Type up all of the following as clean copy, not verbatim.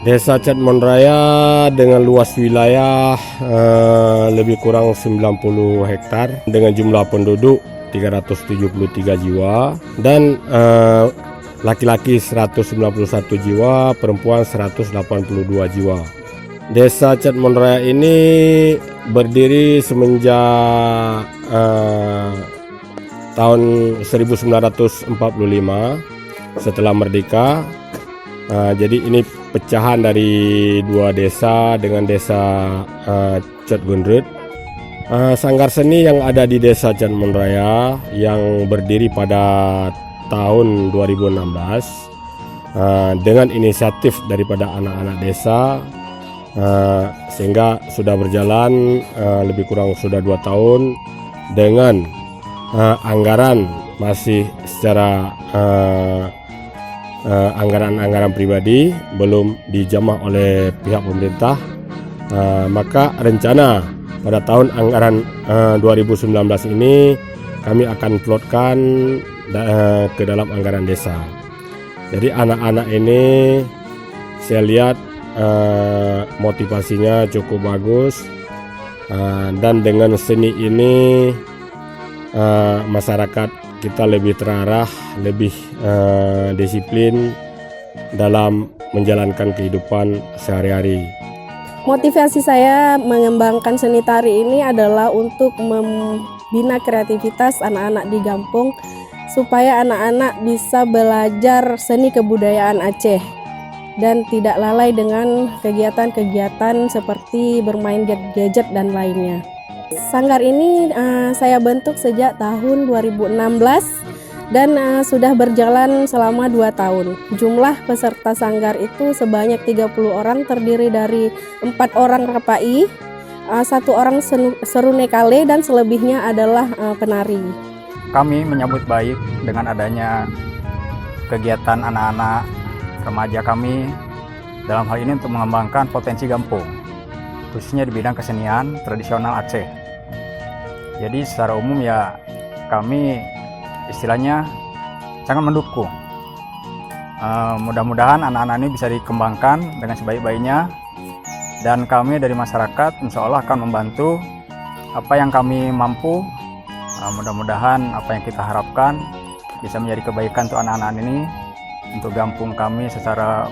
Desa Cat Monraya dengan luas wilayah lebih kurang 90 hektar dengan jumlah penduduk 373 jiwa dan laki-laki 191 jiwa, perempuan 182 jiwa. Desa Cat Monraya ini berdiri semenjak tahun 1945 setelah merdeka. Jadi ini pecahan dari dua desa dengan desa Cat Gundrut. Sanggar seni yang ada di desa Cat Monraya yang berdiri pada tahun 2016 dengan inisiatif daripada anak-anak desa, sehingga sudah berjalan lebih kurang sudah 2 tahun dengan anggaran masih secara anggaran-anggaran pribadi, belum dijamah oleh pihak pemerintah. Maka rencana pada tahun anggaran 2019 ini kami akan plotkan ke dalam anggaran desa. Jadi anak-anak ini saya lihat motivasinya cukup bagus, dan dengan seni ini masyarakat kita lebih terarah, lebih disiplin dalam menjalankan kehidupan sehari-hari. Motivasi saya mengembangkan seni tari ini adalah untuk membina kreativitas anak-anak di Gampung supaya anak-anak bisa belajar seni kebudayaan Aceh dan tidak lalai dengan kegiatan-kegiatan seperti bermain gadget dan lainnya. Sanggar ini saya bentuk sejak tahun 2016 dan sudah berjalan selama 2 tahun. Jumlah peserta sanggar itu sebanyak 30 orang, terdiri dari 4 orang rapai, 1 orang serunekale dan selebihnya adalah penari. Kami menyambut baik dengan adanya kegiatan anak-anak remaja kami dalam hal ini untuk mengembangkan potensi Gampung, khususnya di bidang kesenian tradisional Aceh. Jadi secara umum ya kami istilahnya sangat mendukung. Mudah-mudahan anak-anak ini bisa dikembangkan dengan sebaik-baiknya, dan kami dari masyarakat insya Allah akan membantu apa yang kami mampu. Mudah-mudahan apa yang kita harapkan bisa menjadi kebaikan untuk anak-anak ini, untuk Gampung kami secara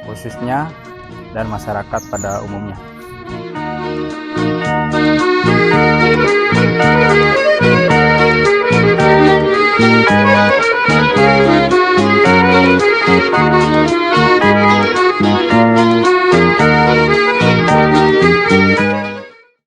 khususnya dan masyarakat pada umumnya.